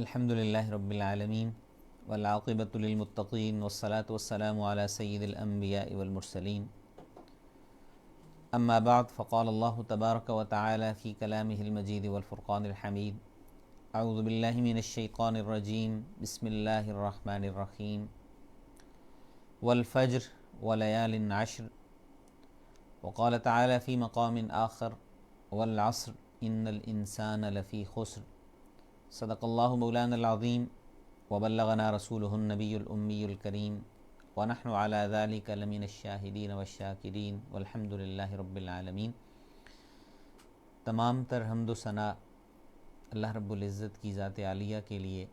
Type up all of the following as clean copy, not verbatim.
الحمد للہ رب العالمین والعاقبۃ للمتقین والصلاة والسلام علی سید الانبیاء والمرسلین اما بعد فقال اللہ تبارک وتعالی فی کلامہ المجید والفرقان الحمید اعوذ باللہ من الشیطان الرجیم بسم اللہ الرحمن الرحیم والفجر ولیال عشر وقال تعالی فی مقام آخر والعصر ان الانسان لفی خسر صدق اللہ مولانا العظیم وبلغنا رسولہ النبی الامی الکریم ونحن علی ذلک لمن الشاہدین والشاکرین والحمد للہ رب العالمین۔ تمام تر حمد و ثنا اللہ رب العزت کی ذات عالیہ کے لیے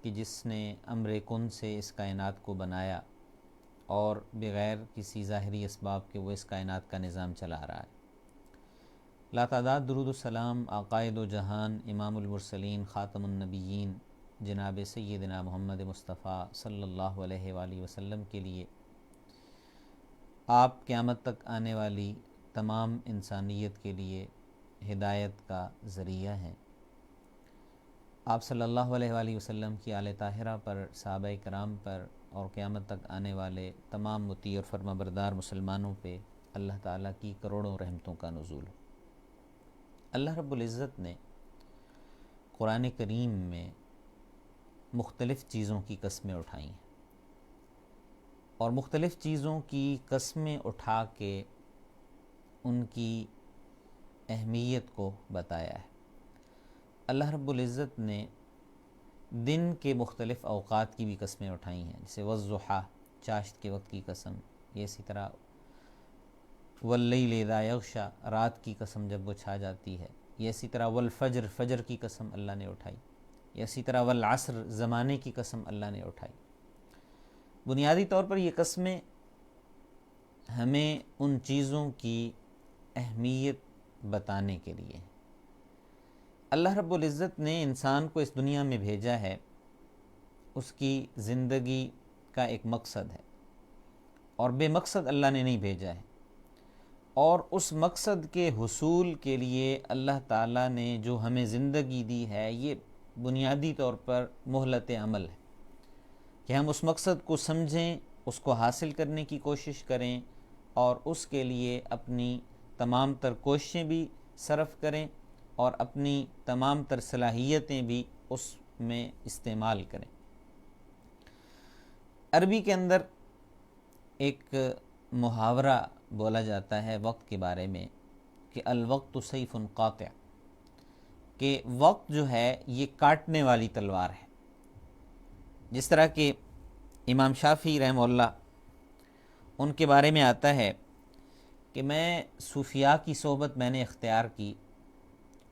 کہ جس نے امر کن سے اس کائنات کو بنایا اور بغیر کسی ظاہری اسباب کے وہ اس کائنات کا نظام چلا رہا ہے۔ لا تعداد درود و سلام عقائد و جہان امام المرسلین خاتم النبیین جناب سیدنا محمد مصطفیٰ صلی اللہ علیہ وآلہ وسلم کے لیے، آپ قیامت تک آنے والی تمام انسانیت کے لیے ہدایت کا ذریعہ ہیں۔ آپ صلی اللہ علیہ وآلہ وسلم کی آل طاہرہ پر، صحابہ کرام پر اور قیامت تک آنے والے تمام مطیع اور فرمانبردار مسلمانوں پہ اللہ تعالیٰ کی کروڑوں رحمتوں کا نزول ہو۔ اللہ رب العزت نے قرآن کریم میں مختلف چیزوں کی قسمیں اٹھائی ہیں اور مختلف چیزوں کی قسمیں اٹھا کے ان کی اہمیت کو بتایا ہے۔ اللہ رب العزت نے دن کے مختلف اوقات کی بھی قسمیں اٹھائی ہیں، جیسے والضحیٰ چاشت کے وقت کی قسم، یہ اسی طرح واللیل اذا یغشی رات کی قسم جب وہ چھا جاتی ہے، یہ اسی طرح والفجر فجر کی قسم اللہ نے اٹھائی، یہ اسی طرح والعصر زمانے کی قسم اللہ نے اٹھائی۔ بنیادی طور پر یہ قسمیں ہمیں ان چیزوں کی اہمیت بتانے کے لیے۔ اللہ رب العزت نے انسان کو اس دنیا میں بھیجا ہے، اس کی زندگی کا ایک مقصد ہے اور بے مقصد اللہ نے نہیں بھیجا ہے، اور اس مقصد کے حصول کے لیے اللہ تعالیٰ نے جو ہمیں زندگی دی ہے، یہ بنیادی طور پر مہلت عمل ہے کہ ہم اس مقصد کو سمجھیں، اس کو حاصل کرنے کی کوشش کریں اور اس کے لیے اپنی تمام تر کوششیں بھی صرف کریں اور اپنی تمام تر صلاحیتیں بھی اس میں استعمال کریں۔ عربی کے اندر ایک محاورہ بولا جاتا ہے وقت کے بارے میں کہ الوقت سیف قاطع، کہ وقت جو ہے یہ کاٹنے والی تلوار ہے۔ جس طرح کہ امام شافعی رحمہ اللہ ان کے بارے میں آتا ہے کہ میں صوفیاء کی صحبت میں نے اختیار کی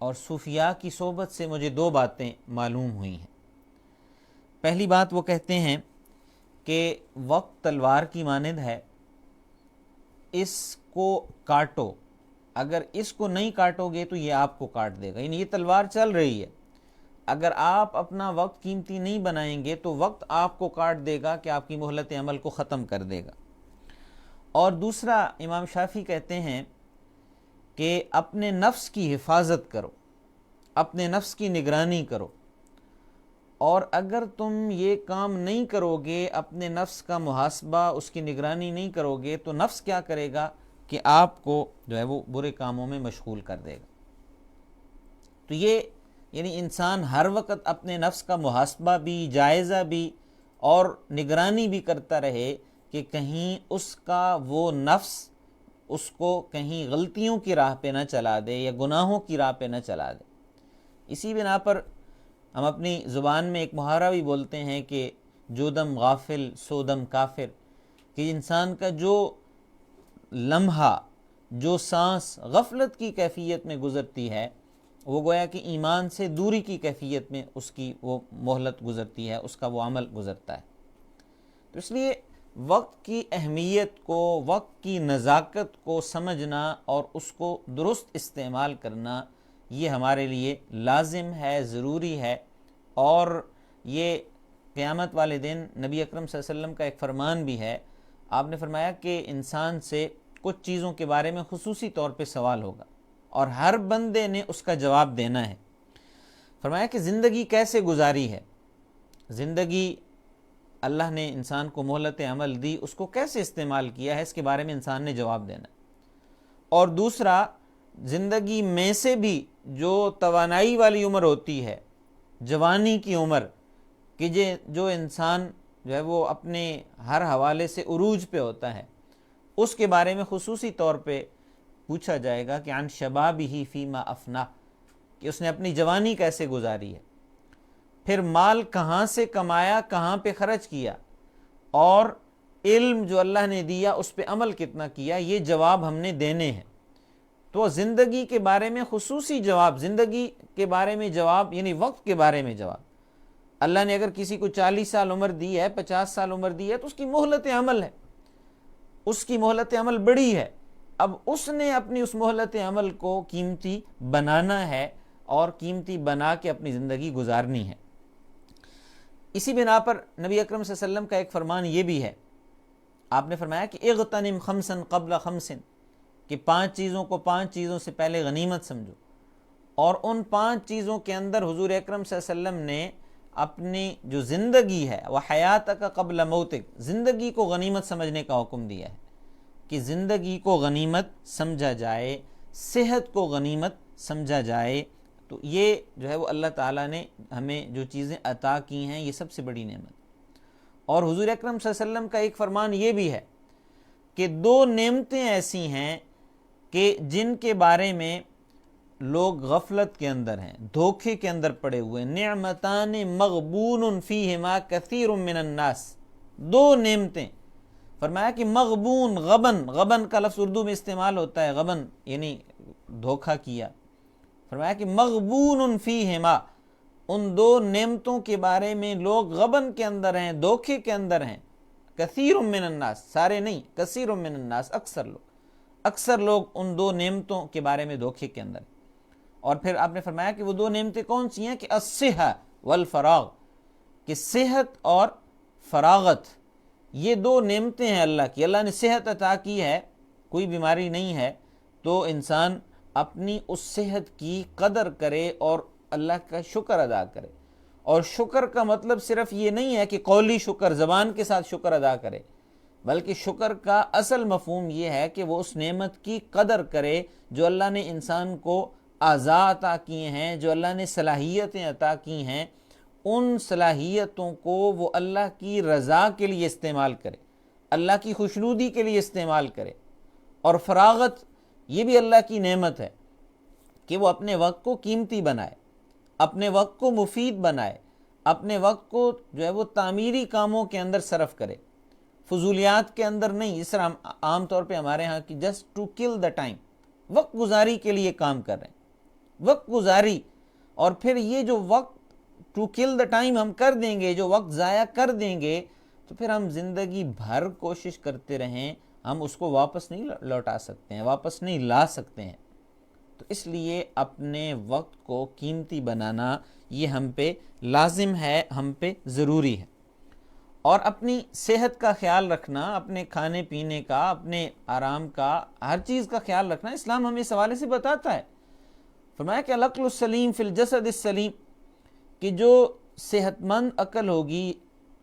اور صوفیاء کی صحبت سے مجھے دو باتیں معلوم ہوئی ہیں۔ پہلی بات وہ کہتے ہیں کہ وقت تلوار کی مانند ہے، اس کو کاٹو، اگر اس کو نہیں کاٹو گے تو یہ آپ کو کاٹ دے گا، یعنی یہ تلوار چل رہی ہے، اگر آپ اپنا وقت قیمتی نہیں بنائیں گے تو وقت آپ کو کاٹ دے گا کہ آپ کی مہلت عمل کو ختم کر دے گا۔ اور دوسرا امام شافعی کہتے ہیں کہ اپنے نفس کی حفاظت کرو، اپنے نفس کی نگرانی کرو، اور اگر تم یہ کام نہیں کرو گے، اپنے نفس کا محاسبہ، اس کی نگرانی نہیں کرو گے تو نفس کیا کرے گا کہ آپ کو جو ہے وہ برے کاموں میں مشغول کر دے گا۔ تو یہ یعنی انسان ہر وقت اپنے نفس کا محاسبہ بھی، جائزہ بھی اور نگرانی بھی کرتا رہے کہ کہیں اس کا وہ نفس اس کو کہیں غلطیوں کی راہ پہ نہ چلا دے یا گناہوں کی راہ پہ نہ چلا دے۔ اسی بنا پر ہم اپنی زبان میں ایک محاورہ بھی بولتے ہیں کہ جو دم غافل سو دم کافر، کہ انسان کا جو لمحہ، جو سانس غفلت کی کیفیت میں گزرتی ہے وہ گویا کہ ایمان سے دوری کی کیفیت میں اس کی وہ مہلت گزرتی ہے، اس کا وہ عمل گزرتا ہے۔ تو اس لیے وقت کی اہمیت کو، وقت کی نزاکت کو سمجھنا اور اس کو درست استعمال کرنا یہ ہمارے لیے لازم ہے، ضروری ہے۔ اور یہ قیامت والے دن نبی اکرم صلی اللہ علیہ وسلم کا ایک فرمان بھی ہے، آپ نے فرمایا کہ انسان سے کچھ چیزوں کے بارے میں خصوصی طور پہ سوال ہوگا اور ہر بندے نے اس کا جواب دینا ہے۔ فرمایا کہ زندگی کیسے گزاری ہے، زندگی اللہ نے انسان کو مہلت عمل دی، اس کو کیسے استعمال کیا ہے، اس کے بارے میں انسان نے جواب دینا ہے۔ اور دوسرا، زندگی میں سے بھی جو توانائی والی عمر ہوتی ہے، جوانی کی عمر، کہ جو انسان جو ہے وہ اپنے ہر حوالے سے عروج پہ ہوتا ہے، اس کے بارے میں خصوصی طور پہ پوچھا جائے گا کہ عن شبابہ فیما افنا، کہ اس نے اپنی جوانی کیسے گزاری ہے، پھر مال کہاں سے کمایا، کہاں پہ خرچ کیا، اور علم جو اللہ نے دیا اس پہ عمل کتنا کیا، یہ جواب ہم نے دینے ہیں۔ تو زندگی کے بارے میں خصوصی جواب، زندگی کے بارے میں جواب، یعنی وقت کے بارے میں جواب۔ اللہ نے اگر کسی کو 40 سال عمر دی ہے، 50 سال عمر دی ہے، تو اس کی مہلت عمل ہے، اس کی مہلت عمل بڑی ہے۔ اب اس نے اپنی اس مہلت عمل کو قیمتی بنانا ہے اور قیمتی بنا کے اپنی زندگی گزارنی ہے۔ اسی بنا پر نبی اکرم صلی اللہ علیہ وسلم کا ایک فرمان یہ بھی ہے، آپ نے فرمایا کہ اغتنم خمسا قبل خمس، کہ 5 چیزوں کو 5 چیزوں سے پہلے غنیمت سمجھو، اور ان 5 چیزوں کے اندر حضور اکرم صلی اللہ علیہ وسلم نے اپنی جو زندگی ہے وہ حیاتک قبل موتک، زندگی کو غنیمت سمجھنے کا حکم دیا ہے، کہ زندگی کو غنیمت سمجھا جائے، صحت کو غنیمت سمجھا جائے۔ تو یہ جو ہے وہ اللہ تعالیٰ نے ہمیں جو چیزیں عطا کی ہیں یہ سب سے بڑی نعمت۔ اور حضور اکرم صلی اللہ علیہ وسلم کا ایک فرمان یہ بھی ہے کہ 2 نعمتیں ایسی ہیں کہ جن کے بارے میں لوگ غفلت کے اندر ہیں، دھوکے کے اندر پڑے ہوئے، نعمتان مغبون فیہما کثیر من الناس، 2 نعمتیں۔ فرمایا کہ مغبون، غبن کا لفظ اردو میں استعمال ہوتا ہے، غبن یعنی دھوکہ کیا۔ فرمایا کہ مغبون فیہما، ان 2 نعمتوں کے بارے میں لوگ غبن کے اندر ہیں، دھوکے کے اندر ہیں۔ کثیر من الناس، سارے نہیں، کثیر من الناس، اکثر لوگ ان 2 نعمتوں کے بارے میں دھوکے کے اندر۔ اور پھر آپ نے فرمایا کہ وہ 2 نعمتیں کون سی ہیں، کہ الصحہ والفراغ، کہ صحت اور فراغت، یہ 2 نعمتیں ہیں اللہ کی۔ اللہ نے صحت عطا کی ہے، کوئی بیماری نہیں ہے، تو انسان اپنی اس صحت کی قدر کرے اور اللہ کا شکر ادا کرے۔ اور شکر کا مطلب صرف یہ نہیں ہے کہ قولی شکر، زبان کے ساتھ شکر ادا کرے، بلکہ شکر کا اصل مفہوم یہ ہے کہ وہ اس نعمت کی قدر کرے جو اللہ نے انسان کو اعضاء عطا کیے ہیں، جو اللہ نے صلاحیتیں عطا کی ہیں، ان صلاحیتوں کو وہ اللہ کی رضا کے لیے استعمال کرے، اللہ کی خوشنودی کے لیے استعمال کرے۔ اور فراغت یہ بھی اللہ کی نعمت ہے کہ وہ اپنے وقت کو قیمتی بنائے، اپنے وقت کو مفید بنائے، اپنے وقت کو جو ہے وہ تعمیری کاموں کے اندر صرف کرے، فضولیات کے اندر نہیں۔ اس طرح عام طور پہ ہمارے ہاں کی just to kill the time, وقت گزاری کے لیے کام کر رہے ہیں، وقت گزاری۔ اور پھر یہ جو وقت ٹو کل دا ٹائم ہم کر دیں گے، جو وقت ضائع کر دیں گے، تو پھر ہم زندگی بھر کوشش کرتے رہیں، ہم اس کو واپس نہیں لوٹا سکتے ہیں، واپس نہیں لا سکتے ہیں۔ تو اس لیے اپنے وقت کو قیمتی بنانا یہ ہم پہ لازم ہے، ہم پہ ضروری ہے۔ اور اپنی صحت کا خیال رکھنا، اپنے کھانے پینے کا، اپنے آرام کا، ہر چیز کا خیال رکھنا اسلام ہمیں اس حوالے سے بتاتا ہے۔ فرمایا کہ العقل السلیم فی الجسد السلیم، کہ جو صحت مند عقل ہوگی،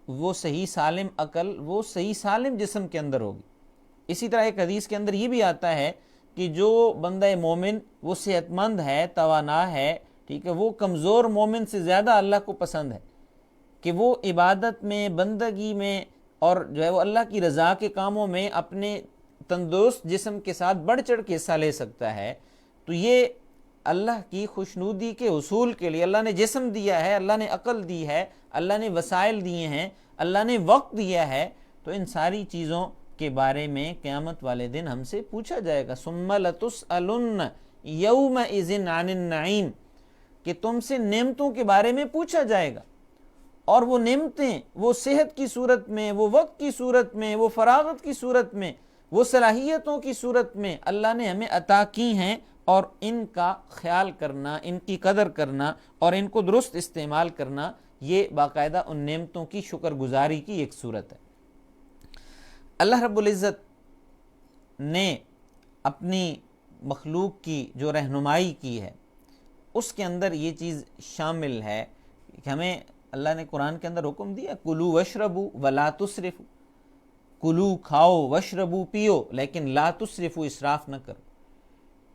وہ صحیح سالم عقل، وہ صحیح سالم جسم کے اندر ہوگی۔ اسی طرح ایک حدیث کے اندر یہ بھی آتا ہے کہ جو بندہ مومن وہ صحت مند ہے، توانا ہے، ٹھیک ہے، وہ کمزور مومن سے زیادہ اللہ کو پسند ہے، کہ وہ عبادت میں، بندگی میں، اور جو ہے وہ اللہ کی رضا کے کاموں میں اپنے تندرست جسم کے ساتھ بڑھ چڑھ کے حصہ لے سکتا ہے۔ تو یہ اللہ کی خوشنودی کے حصول کے لیے اللہ نے جسم دیا ہے، اللہ نے عقل دی ہے، اللہ نے وسائل دیے ہیں، اللہ نے وقت دیا ہے، تو ان ساری چیزوں کے بارے میں قیامت والے دن ہم سے پوچھا جائے گا۔ ثم لتسألن یومئذ عن النعیم، کہ تم سے نعمتوں کے بارے میں پوچھا جائے گا۔ اور وہ نعمتیں، وہ صحت کی صورت میں، وہ وقت کی صورت میں، وہ فراغت کی صورت میں، وہ صلاحیتوں کی صورت میں اللہ نے ہمیں عطا کی ہیں، اور ان کا خیال کرنا، ان کی قدر کرنا اور ان کو درست استعمال کرنا، یہ باقاعدہ ان نعمتوں کی شکر گزاری کی ایک صورت ہے۔ اللہ رب العزت نے اپنی مخلوق کی جو رہنمائی کی ہے، اس کے اندر یہ چیز شامل ہے کہ ہمیں اللہ نے قرآن کے اندر حکم دیا کلو وشربو ولا تسرفو، کلو کھاؤ وشربو پیو لیکن لا تسرفو اسراف نہ کرو،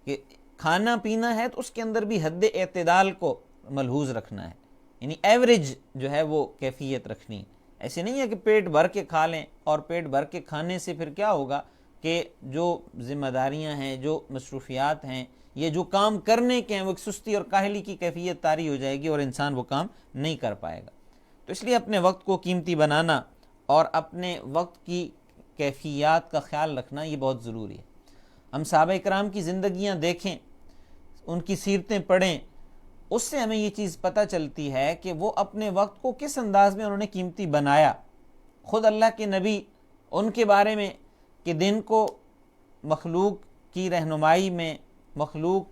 کہ کھانا پینا ہے تو اس کے اندر بھی حد اعتدال کو ملحوظ رکھنا ہے، یعنی ایوریج جو ہے وہ کیفیت رکھنی ہے۔ ایسے نہیں ہے کہ پیٹ بھر کے کھا لیں، اور پیٹ بھر کے کھانے سے پھر کیا ہوگا کہ جو ذمہ داریاں ہیں، جو مصروفیات ہیں، یہ جو کام کرنے کے ہیں، وہ ایک سستی اور کاہلی کی کیفیت طاری ہو جائے گی اور انسان وہ کام نہیں کر پائے گا۔ تو اس لیے اپنے وقت کو قیمتی بنانا اور اپنے وقت کی کیفیات کا خیال رکھنا یہ بہت ضروری ہے۔ ہم صحابہ کرام کی زندگیاں دیکھیں، ان کی سیرتیں پڑھیں، اس سے ہمیں یہ چیز پتہ چلتی ہے کہ وہ اپنے وقت کو کس انداز میں انہوں نے قیمتی بنایا۔ خود اللہ کے نبی ان کے بارے میں کہ دن کو مخلوق کی رہنمائی میں، مخلوق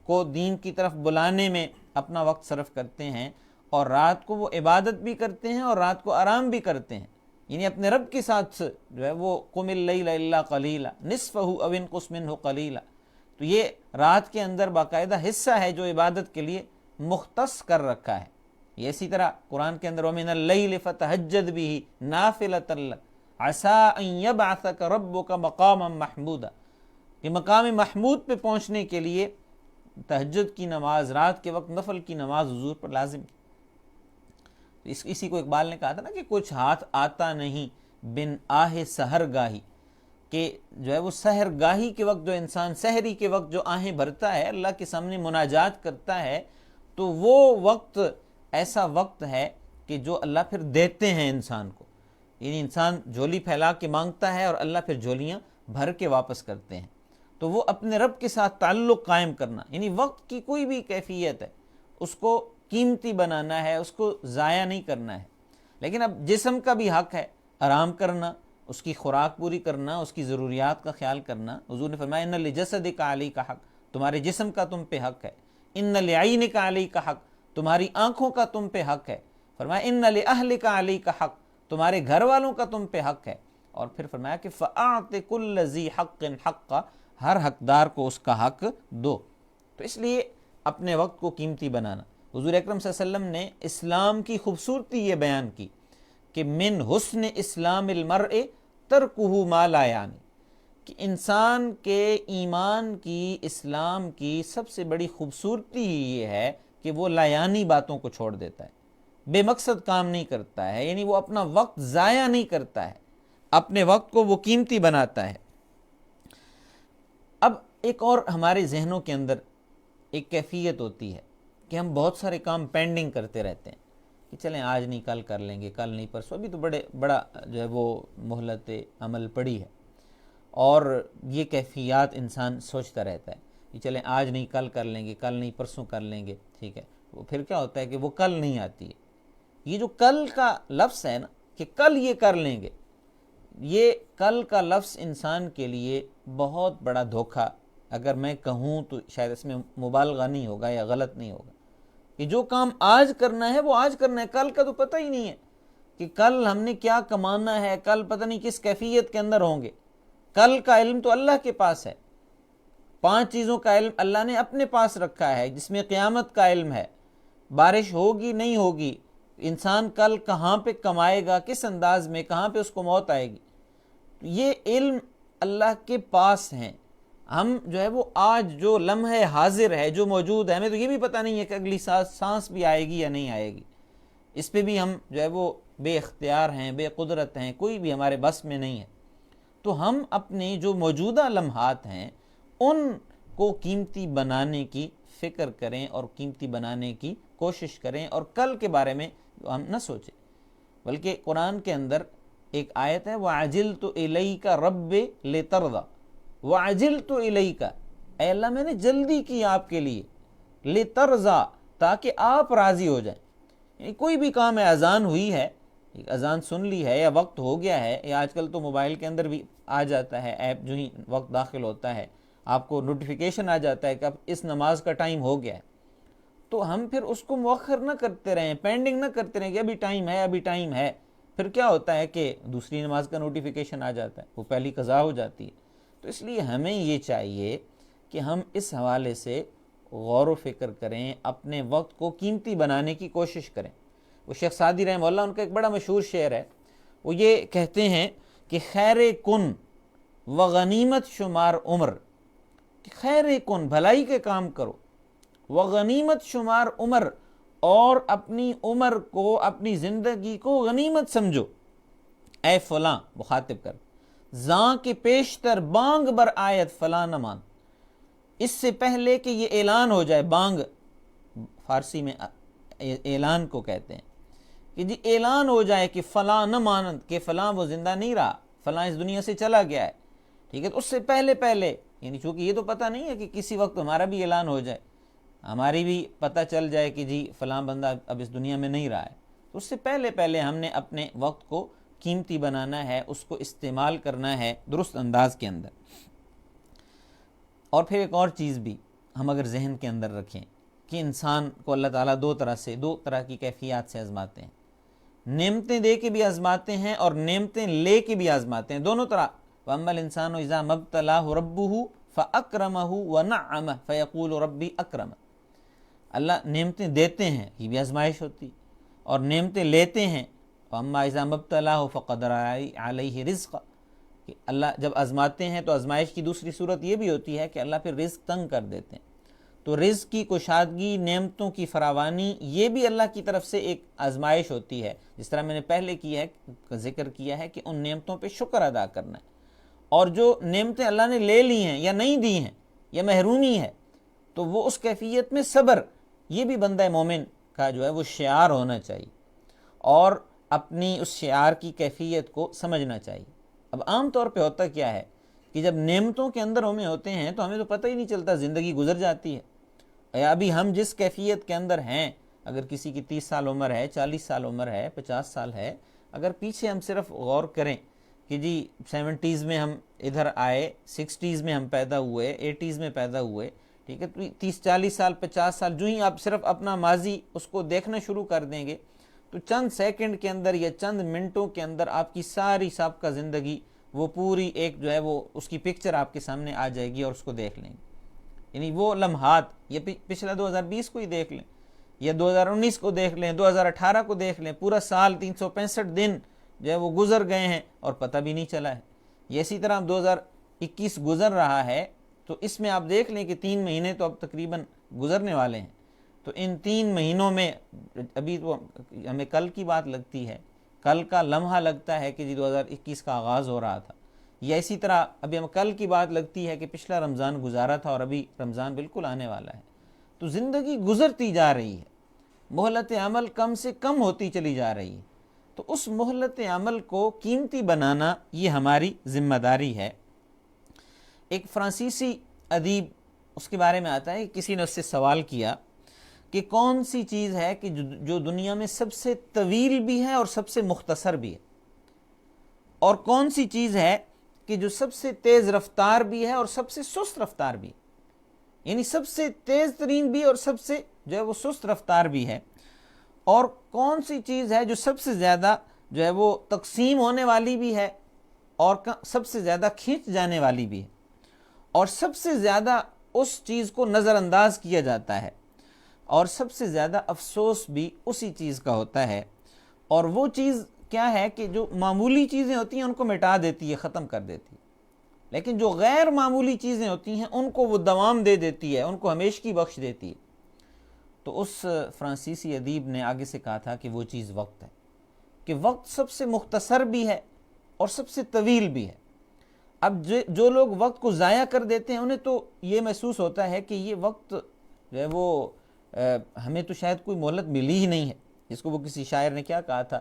کو دین کی طرف بلانے میں اپنا وقت صرف کرتے ہیں، اور رات کو وہ عبادت بھی کرتے ہیں اور رات کو آرام بھی کرتے ہیں، یعنی اپنے رب کے ساتھ جو ہے وہ قم اللیل الا قلیلا نصفہ او انقص منہ قلیلا، تو یہ رات کے اندر باقاعدہ حصہ ہے جو عبادت کے لیے مختص کر رکھا ہے۔ یہ اسی طرح قرآن کے اندر وَمِنَ اللَّيْلِ فَتَهَجَّدْ بِهِ نَافِلَةً لَكَ عَسَىٰ أَن يَبْعَثَكَ رَبُّكَ مَقَامًا مَحْمُودًا، کہ مقام محمود پہ پہنچنے کے لیے تہجد کی نماز، رات کے وقت نفل کی نماز حضور پر لازم کی۔ اسی کو اقبال نے کہا تھا نا کہ کچھ ہاتھ آتا نہیں بن آہ سحر گاہی، کہ جو ہے وہ سحر گاہی کے وقت جو انسان سحری کے وقت جو آہیں بھرتا ہے، اللہ کے سامنے مناجات کرتا ہے، تو وہ وقت ایسا وقت ہے کہ جو اللہ پھر دیتے ہیں انسان کو، یعنی انسان جھولی پھیلا کے مانگتا ہے اور اللہ پھر جھولیاں بھر کے واپس کرتے ہیں۔ تو وہ اپنے رب کے ساتھ تعلق قائم کرنا، یعنی وقت کی کوئی بھی کیفیت ہے اس کو قیمتی بنانا ہے، اس کو ضائع نہیں کرنا ہے۔ لیکن اب جسم کا بھی حق ہے آرام کرنا، اس کی خوراک پوری کرنا، اس کی ضروریات کا خیال کرنا۔ حضور نے فرمایا ان لجسدک علیک حق، تمہارے جسم کا تم پہ حق ہے، ان لعینک علیک حق، تمہاری آنکھوں کا تم پہ حق ہے، فرمایا ان لاہلک علیک حق، تمہارے گھر والوں کا تم پہ حق ہے، اور پھر فرمایا کہ فاعط کل ذی حق حقہ، ہر حقدار کو اس کا حق دو۔ تو اس لیے اپنے وقت کو قیمتی بنانا۔ حضور اکرم صلی اللہ علیہ وسلم نے اسلام کی خوبصورتی یہ بیان کی کہ من حسن اسلام المرء ترکہ ما لا یعنی، کہ انسان کے ایمان کی، اسلام کی سب سے بڑی خوبصورتی یہ ہے کہ وہ لا یعنی باتوں کو چھوڑ دیتا ہے، بے مقصد کام نہیں کرتا ہے، یعنی وہ اپنا وقت ضائع نہیں کرتا ہے، اپنے وقت کو وہ قیمتی بناتا ہے۔ اب ایک اور ہمارے ذہنوں کے اندر ایک کیفیت ہوتی ہے کہ ہم بہت سارے کام پینڈنگ کرتے رہتے ہیں کہ چلیں آج نہیں کل کر لیں گے، کل نہیں پرسوں، ابھی تو بڑا جو ہے وہ مہلت عمل پڑی ہے، اور یہ کیفیات انسان سوچتا رہتا ہے کہ چلیں آج نہیں کل کر لیں گے، کل نہیں پرسوں کر لیں گے، ٹھیک ہے۔ وہ پھر کیا ہوتا ہے کہ وہ کل نہیں آتی ہے۔ یہ جو کل کا لفظ ہے نا کہ کل یہ کر لیں گے، یہ کل کا لفظ انسان کے لیے بہت بڑا دھوکہ، اگر میں کہوں تو شاید اس میں مبالغہ نہیں ہوگا یا غلط نہیں ہوگا، کہ جو کام آج کرنا ہے وہ آج کرنا ہے، کل کا تو پتہ ہی نہیں ہے کہ کل ہم نے کیا کمانا ہے، کل پتہ نہیں کس کیفیت کے اندر ہوں گے۔ کل کا علم تو اللہ کے پاس ہے، 5 چیزوں کا علم اللہ نے اپنے پاس رکھا ہے، جس میں قیامت کا علم ہے، بارش ہوگی نہیں ہوگی، انسان کل کہاں پہ کمائے گا، کس انداز میں، کہاں پہ اس کو موت آئے گی، یہ علم اللہ کے پاس ہیں۔ ہم جو ہے وہ آج جو لمحہ حاضر ہے، جو موجود ہے، ہمیں تو یہ بھی پتہ نہیں ہے کہ اگلی سانس بھی آئے گی یا نہیں آئے گی، اس پہ بھی ہم جو ہے وہ بے اختیار ہیں، بے قدرت ہیں، کوئی بھی ہمارے بس میں نہیں ہے۔ تو ہم اپنے جو موجودہ لمحات ہیں ان کو قیمتی بنانے کی فکر کریں اور قیمتی بنانے کی کوشش کریں، اور کل کے بارے میں ہم نہ سوچیں، بلکہ قرآن کے اندر ایک آیت ہے وَعَجِلْتُ إِلَيْكَ رَبِّ لِتَرْضَى، وَعَجِلْتُ إِلَيْكَ، اے اللہ میں نے جلدی کی آپ کے لیے، لِتَرْضَى، تاکہ آپ راضی ہو جائیں۔ یعنی کوئی بھی کام ہے، اذان ہوئی ہے، اذان سن لی ہے، یا وقت ہو گیا ہے، یا آج کل تو موبائل کے اندر بھی آ جاتا ہے ایپ، جو ہی وقت داخل ہوتا ہے آپ کو نوٹیفیکیشن آ جاتا ہے کہ اب اس نماز کا ٹائم ہو گیا ہے، تو ہم پھر اس کو مؤخر نہ کرتے رہیں، پینڈنگ نہ کرتے رہیں کہ ابھی ٹائم ہے، ابھی ٹائم ہے۔ پھر کیا ہوتا ہے کہ دوسری نماز کا نوٹیفیکیشن آ جاتا ہے، وہ پہلی قضا ہو جاتی ہے۔ تو اس لیے ہمیں یہ چاہیے کہ ہم اس حوالے سے غور و فکر کریں، اپنے وقت کو قیمتی بنانے کی کوشش کریں۔ وہ شیخ سعدی رحمہ اللہ، ان کا ایک بڑا مشہور شعر ہے، وہ یہ کہتے ہیں کہ خیر کن و غنیمت شمار عمر، کہ خیر کن بھلائی کے کام کرو، و غنیمت شمار عمر، اور اپنی عمر کو، اپنی زندگی کو غنیمت سمجھو، اے فلاں مخاطب کر، زاں کے پیشتر بانگ بر آیت فلاں نہ مان، اس سے پہلے کہ یہ اعلان ہو جائے، بانگ فارسی میں اعلان کو کہتے ہیں، کہ جی اعلان ہو جائے کہ فلاں نہ مانند، کہ فلاں وہ زندہ نہیں رہا، فلاں اس دنیا سے چلا گیا ہے، ٹھیک ہے، تو اس سے پہلے یعنی چونکہ یہ تو پتہ نہیں ہے کہ کسی وقت ہمارا بھی اعلان ہو جائے، ہماری بھی پتہ چل جائے کہ جی فلاں بندہ اب اس دنیا میں نہیں رہا ہے، تو اس سے پہلے ہم نے اپنے وقت کو قیمتی بنانا ہے، اس کو استعمال کرنا ہے درست انداز کے اندر۔ اور پھر ایک اور چیز بھی ہم اگر ذہن کے اندر رکھیں کہ انسان کو اللہ تعالیٰ دو طرح کی کیفیات سے آزماتے ہیں، نعمتیں دے کے بھی آزماتے ہیں اور نعمتیں لے کے بھی آزماتے ہیں، دونوں طرح۔ وَأَمَّا الْإِنسَانُ إِذَا مَا ابْتَلَاهُ رَبُّهُ فَأَكْرَمَهُ وَنَعَّمَهُ فَيَقُولُ رَبِّي أَكْرَمَنِ، اللہ نعمتیں دیتے ہیں، یہ بھی آزمائش ہوتی، اور نعمتیں لیتے ہیں، وَأَمَّا إِذَا مَا ابْتَلَاهُ فَقَدَرَ عَلَيْهِ رِزْقَهُ، کہ اللہ جب آزماتے ہیں تو آزمائش کی دوسری صورت یہ بھی ہوتی ہے کہ اللہ پھر رزق تنگ کر دیتے ہیں، تو رزق کی کشادگی، نعمتوں کی فراوانی، یہ بھی اللہ کی طرف سے ایک آزمائش ہوتی ہے، جس طرح میں نے پہلے ذکر کیا ہے کہ ان نعمتوں پہ شکر ادا کرنا ہے، اور جو نعمتیں اللہ نے لے لی ہیں یا نہیں دی ہیں یا محرومی ہے، تو وہ اس کیفیت میں صبر، یہ بھی بندہ مومن کا جو ہے وہ شعار ہونا چاہیے، اور اپنی اس شعار کی کیفیت کو سمجھنا چاہیے۔ اب عام طور پہ ہوتا کیا ہے کہ جب نعمتوں کے اندر ہمیں ہوتے ہیں تو ہمیں تو پتہ ہی نہیں چلتا، زندگی گزر جاتی ہے، یا ابھی ہم جس کیفیت کے اندر ہیں، اگر کسی کی 30 سال عمر ہے، 40 سال عمر ہے، 50 سال ہے، اگر پیچھے ہم صرف غور کریں کہ جی 70s میں ہم ادھر آئے، 60s میں ہم پیدا ہوئے، 80s میں پیدا ہوئے، ٹھیک ہے، 30 40 سال 50 سال جو ہی آپ صرف اپنا ماضی اس کو دیکھنا شروع کر دیں گے تو چند سیکنڈ کے اندر یا چند منٹوں کے اندر آپ کی ساری سابقہ زندگی وہ پوری ایک جو ہے وہ اس کی پکچر آپ کے سامنے آ جائے گی، اور اس کو دیکھ لیں گے، یعنی وہ لمحات، یہ پچھلا 2020 کو ہی دیکھ لیں، یا 2019 کو دیکھ لیں، 2018 کو دیکھ لیں، پورا سال 365 دن جو ہے وہ گزر گئے ہیں اور پتہ بھی نہیں چلا ہے۔ یہ اسی طرح 2021 گزر رہا ہے، تو اس میں آپ دیکھ لیں کہ 3 مہینے تو اب تقریباً گزرنے والے ہیں، تو ان 3 مہینوں میں ابھی تو ہمیں کل کی بات لگتی ہے، کل کا لمحہ لگتا ہے کہ جی 2021 کا آغاز ہو رہا تھا، یا اسی طرح ابھی ہم کل کی بات لگتی ہے کہ پچھلا رمضان گزارا تھا اور ابھی رمضان بالکل آنے والا ہے، تو زندگی گزرتی جا رہی ہے، مہلت عمل کم سے کم ہوتی چلی جا رہی ہے، تو اس مہلت عمل کو قیمتی بنانا یہ ہماری ذمہ داری ہے۔ ایک فرانسیسی ادیب، اس کے بارے میں آتا ہے، کسی نے اس سے سوال کیا کہ کون سی چیز ہے کہ جو دنیا میں سب سے طویل بھی ہے اور سب سے مختصر بھی ہے، اور کون سی چیز ہے کہ جو سب سے تیز رفتار بھی ہے اور سب سے سست رفتار بھی، یعنی سب سے تیز ترین بھی اور سب سے جو ہے وہ سست رفتار بھی ہے، اور کون سی چیز ہے جو سب سے زیادہ جو ہے وہ تقسیم ہونے والی بھی ہے اور سب سے زیادہ کھینچ جانے والی بھی ہے، اور سب سے زیادہ اس چیز کو نظر انداز کیا جاتا ہے، اور سب سے زیادہ افسوس بھی اسی چیز کا ہوتا ہے۔ اور وہ چیز کیا ہے کہ جو معمولی چیزیں ہوتی ہیں ان کو مٹا دیتی ہے، ختم کر دیتی ہے، لیکن جو غیر معمولی چیزیں ہوتی ہیں ان کو وہ دوام دے دیتی ہے، ان کو ہمیشگی بخش دیتی ہے۔ تو اس فرانسیسی ادیب نے آگے سے کہا تھا کہ وہ چیز وقت ہے، کہ وقت سب سے مختصر بھی ہے اور سب سے طویل بھی ہے۔ اب جو لوگ وقت کو ضائع کر دیتے ہیں انہیں تو یہ محسوس ہوتا ہے کہ یہ وقت جو ہے وہ ہمیں تو شاید کوئی مہلت ملی ہی نہیں ہے، جس کو وہ کسی شاعر نے کیا کہا تھا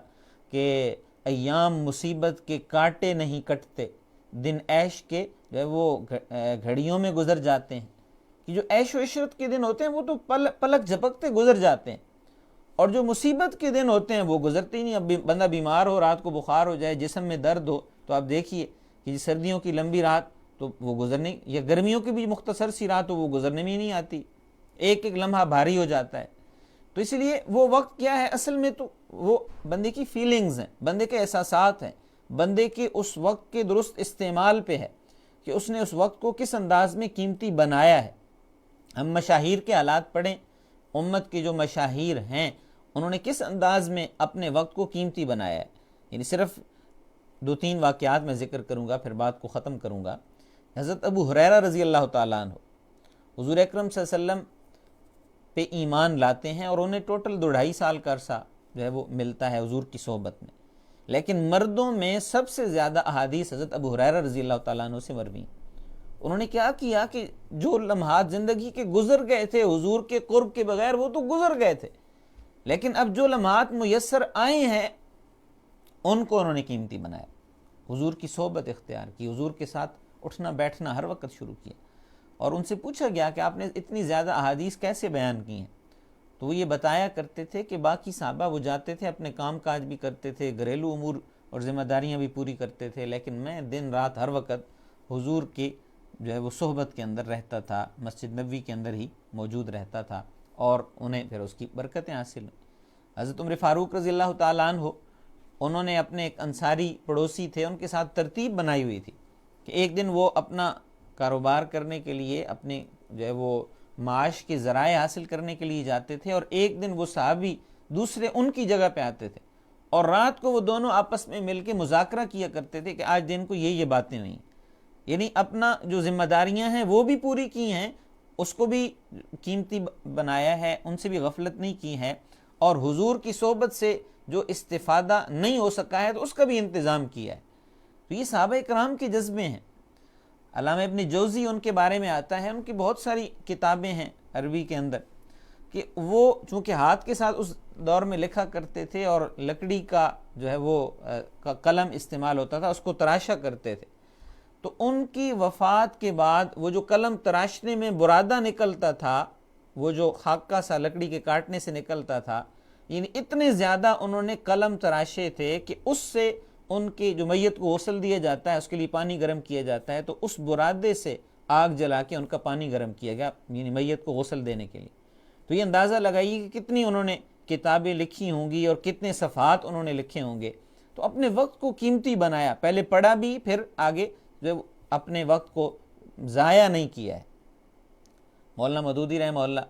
کہ ایام مصیبت کے کاٹے نہیں کٹتے، دن عیش کے جو ہے وہ گھڑیوں میں گزر جاتے ہیں، کہ جو عیش و عشرت کے دن ہوتے ہیں وہ تو پلک جھپکتے گزر جاتے ہیں، اور جو مصیبت کے دن ہوتے ہیں وہ گزرتے ہی نہیں۔ اب بندہ بیمار ہو، رات کو بخار ہو جائے، جسم میں درد ہو، تو آپ دیکھیے کہ سردیوں کی لمبی رات تو وہ گزرنے، یا گرمیوں کی بھی مختصر سی رات ہو وہ گزرنے میں ہی نہیں آتی، ایک ایک لمحہ بھاری ہو جاتا ہے۔ تو اس لیے وہ وقت کیا ہے اصل میں، تو وہ بندے کی فیلنگز ہیں، بندے کے احساسات ہیں، بندے کے اس وقت کے درست استعمال پہ ہے کہ اس نے اس وقت کو کس انداز میں قیمتی بنایا ہے۔ ہم مشاہیر کے حالات پڑھیں، امت کے جو مشاہیر ہیں انہوں نے کس انداز میں اپنے وقت کو قیمتی بنایا ہے. یعنی صرف 2-3 واقعات میں ذکر کروں گا، پھر بات کو ختم کروں گا. حضرت ابو ہریرہ رضی اللہ تعالیٰ عنہ حضور اکرم صلی اللہ علیہ وسلم پہ ایمان لاتے ہیں، اور انہیں ٹوٹل 2-2.5 سال کا عرصہ جو ہے وہ ملتا ہے حضور کی صحبت میں. لیکن مردوں میں سب سے زیادہ احادیث حضرت ابو ہریرہ رضی اللہ تعالیٰ عنہ سے مروی ہیں. انہوں نے کیا کیا کہ جو لمحات زندگی کے گزر گئے تھے حضور کے قرب کے بغیر، وہ تو گزر گئے تھے، لیکن اب جو لمحات میسر آئے ہیں ان کو انہوں نے قیمتی بنایا. حضور کی صحبت اختیار کی، حضور کے ساتھ اٹھنا بیٹھنا ہر وقت شروع کیا. اور ان سے پوچھا گیا کہ آپ نے اتنی زیادہ احادیث کیسے بیان کی ہیں؟ تو وہ یہ بتایا کرتے تھے کہ باقی صحابہ وہ جاتے تھے، اپنے کام کاج بھی کرتے تھے، گھریلو امور اور ذمہ داریاں بھی پوری کرتے تھے، لیکن میں دن رات ہر وقت حضور کی جو ہے وہ صحبت کے اندر رہتا تھا، مسجد نبوی کے اندر ہی موجود رہتا تھا، اور انہیں پھر اس کی برکتیں حاصل ہوئیں. حضرت عمر فاروق رضی اللہ تعالیٰ عنہ، انہوں نے اپنے ایک انصاری پڑوسی تھے، ان کے ساتھ ترتیب بنائی ہوئی تھی کہ ایک دن وہ اپنا کاروبار کرنے کے لیے، اپنے جو ہے وہ معاش کے ذرائع حاصل کرنے کے لیے جاتے تھے، اور ایک دن وہ صحابی دوسرے ان کی جگہ پہ آتے تھے، اور رات کو وہ دونوں آپس میں مل کے مذاکرہ کیا کرتے تھے کہ آج دن کو یہ باتیں ہوئیں. یعنی اپنا جو ذمہ داریاں ہیں وہ بھی پوری کی ہیں، اس کو بھی قیمتی بنایا ہے، ان سے بھی غفلت نہیں کی ہے، اور حضور کی صحبت سے جو استفادہ نہیں ہو سکا ہے تو اس کا بھی انتظام کیا ہے. تو یہ صحابہ کرام کے جذبے ہیں. علامہ ابن جوزی ان کے بارے میں آتا ہے، ان کی بہت ساری کتابیں ہیں عربی کے اندر، کہ وہ چونکہ ہاتھ کے ساتھ اس دور میں لکھا کرتے تھے اور لکڑی کا جو ہے وہ قلم استعمال ہوتا تھا، اس کو تراشا کرتے تھے. تو ان کی وفات کے بعد وہ جو قلم تراشنے میں برادہ نکلتا تھا، وہ جو خاکہ سا لکڑی کے کاٹنے سے نکلتا تھا، یعنی اتنے زیادہ انہوں نے قلم تراشے تھے کہ اس سے ان کے جو میت کو غسل دیا جاتا ہے، اس کے لیے پانی گرم کیا جاتا ہے، تو اس برادے سے آگ جلا کے ان کا پانی گرم کیا گیا، یعنی میت کو غسل دینے کے لیے. تو یہ اندازہ لگائیے کہ کتنی انہوں نے کتابیں لکھی ہوں گی اور کتنے صفحات انہوں نے لکھے ہوں گے. تو اپنے وقت کو قیمتی بنایا، پہلے پڑھا بھی، پھر آگے جو اپنے وقت کو ضائع نہیں کیا ہے. مولانا مودودی رحمہ اللہ،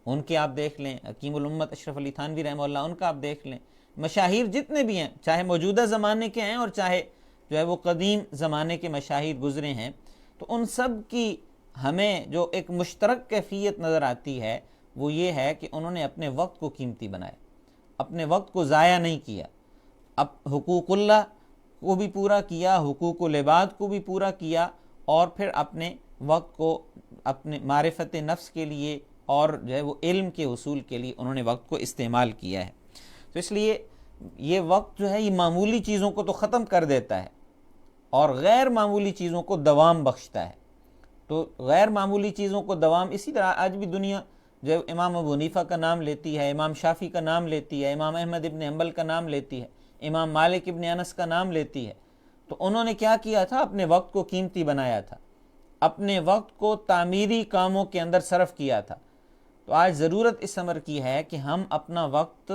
ان کے آپ دیکھ لیں، حکیم الامت اشرف علی تھانوی رحمہ اللہ، ان کا آپ دیکھ لیں. مشاہیر جتنے بھی ہیں، چاہے موجودہ زمانے کے ہیں اور چاہے جو ہے وہ قدیم زمانے کے مشاہیر گزرے ہیں، تو ان سب کی ہمیں جو ایک مشترک کیفیت نظر آتی ہے وہ یہ ہے کہ انہوں نے اپنے وقت کو قیمتی بنایا، اپنے وقت کو ضائع نہیں کیا. اب حقوق اللہ کو بھی پورا کیا، حقوق العباد کو بھی پورا کیا، اور پھر اپنے وقت کو اپنے معرفت نفس کے لیے اور جو ہے وہ علم کے حصول کے لیے انہوں نے وقت کو استعمال کیا ہے. تو اس لیے یہ وقت جو ہے یہ معمولی چیزوں کو تو ختم کر دیتا ہے اور غیر معمولی چیزوں کو دوام بخشتا ہے. تو غیر معمولی چیزوں کو دوام، اسی طرح آج بھی دنیا جو امام ابو حنیفہ کا نام لیتی ہے، امام شافعی کا نام لیتی ہے، امام احمد ابن حنبل کا نام لیتی ہے، امام مالک ابن انس کا نام لیتی ہے. تو انہوں نے کیا کیا تھا؟ اپنے وقت کو قیمتی بنایا تھا، اپنے وقت کو تعمیری کاموں کے اندر صرف کیا تھا. تو آج ضرورت اس امر کی ہے کہ ہم اپنا وقت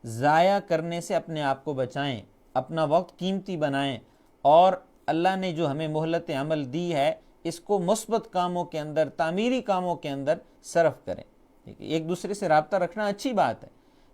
ضائع کرنے سے اپنے آپ کو بچائیں، اپنا وقت قیمتی بنائیں، اور اللہ نے جو ہمیں مہلت عمل دی ہے اس کو مثبت کاموں کے اندر، تعمیری کاموں کے اندر صرف کریں. ایک دوسرے سے رابطہ رکھنا اچھی بات ہے،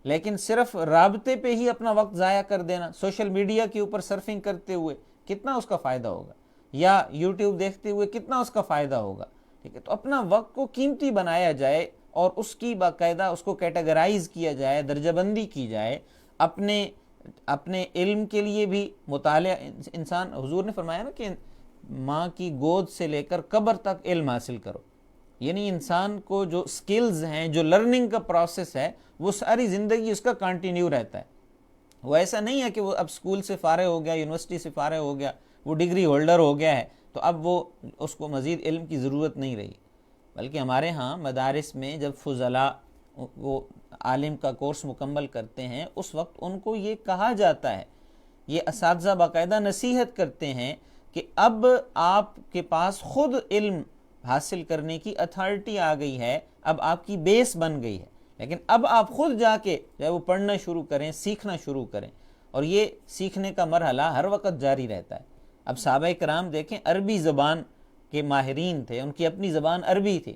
لیکن صرف رابطے پہ ہی اپنا وقت ضائع کر دینا، سوشل میڈیا کے اوپر سرفنگ کرتے ہوئے کتنا اس کا فائدہ ہوگا، یا یوٹیوب دیکھتے ہوئے کتنا اس کا فائدہ ہوگا. ٹھیک ہے، تو اپنا وقت کو قیمتی بنایا جائے اور اس کی باقاعدہ اس کو کیٹیگرائز کیا جائے، درجہ بندی کی جائے. اپنے علم کے لیے بھی مطالعہ، انسان، حضور نے فرمایا نا کہ ماں کی گود سے لے کر قبر تک علم حاصل کرو. یعنی انسان کو جو سکلز ہیں، جو لرننگ کا پروسیس ہے، وہ ساری زندگی اس کا کنٹینیو رہتا ہے. وہ ایسا نہیں ہے کہ وہ اب سکول سے فارغ ہو گیا، یونیورسٹی سے فارغ ہو گیا، وہ ڈگری ہولڈر ہو گیا ہے تو اب وہ اس کو مزید علم کی ضرورت نہیں رہی. بلکہ ہمارے ہاں مدارس میں جب فضلاء وہ عالم کا کورس مکمل کرتے ہیں، اس وقت ان کو یہ کہا جاتا ہے، یہ اساتذہ باقاعدہ نصیحت کرتے ہیں کہ اب آپ کے پاس خود علم حاصل کرنے کی اتھارٹی آ گئی ہے، اب آپ کی بیس بن گئی ہے، لیکن اب آپ خود جا کے جو ہے وہ پڑھنا شروع کریں، سیکھنا شروع کریں. اور یہ سیکھنے کا مرحلہ ہر وقت جاری رہتا ہے. اب صحابہ کرام دیکھیں، عربی زبان کے ماہرین تھے، ان کی اپنی زبان عربی تھی،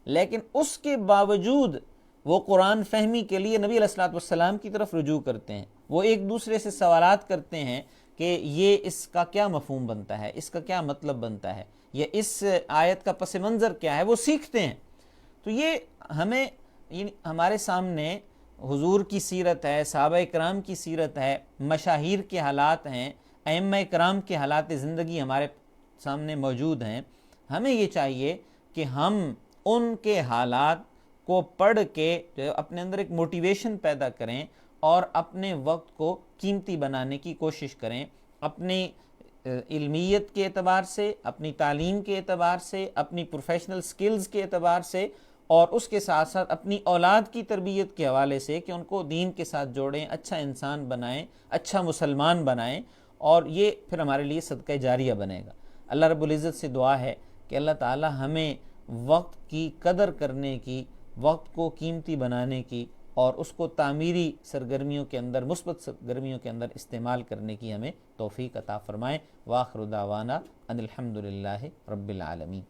لیکن اس کے باوجود وہ قرآن فہمی کے لیے نبی علیہ الصلوۃ والسلام کی طرف رجوع کرتے ہیں، وہ ایک دوسرے سے سوالات کرتے ہیں کہ یہ اس کا کیا مفہوم بنتا ہے، اس کا کیا مطلب بنتا ہے، یا اس آیت کا پس منظر کیا ہے، وہ سیکھتے ہیں۔ تو یہ ہمیں ہمارے سامنے حضور کی سیرت ہے، صحابہ کرام کی سیرت ہے، مشاہیر کے حالات ہیں، ائمہ کرام کے حالات زندگی ہمارے سامنے موجود ہیں۔ ہمیں یہ چاہیے کہ ہم ان کے حالات کو پڑھ کے جو اپنے اندر ایک موٹیویشن پیدا کریں اور اپنے وقت کو قیمتی بنانے کی کوشش کریں، اپنی علمیت کے اعتبار سے، اپنی تعلیم کے اعتبار سے، اپنی پروفیشنل سکلز کے اعتبار سے، اور اس کے ساتھ ساتھ اپنی اولاد کی تربیت کے حوالے سے کہ ان کو دین کے ساتھ جوڑیں، اچھا انسان بنائیں، اچھا مسلمان بنائیں، اور یہ پھر ہمارے لیے صدقہ جاریہ بنے گا۔ اللہ رب العزت سے دعا ہے کہ اللہ تعالی ہمیں وقت کی قدر کرنے کی، وقت کو قیمتی بنانے کی، اور اس کو تعمیری سرگرمیوں کے اندر، مثبت سرگرمیوں کے اندر استعمال کرنے کی ہمیں توفیق عطا فرمائیں۔ وآخر دعوانا ان الحمد للہ رب العالمین۔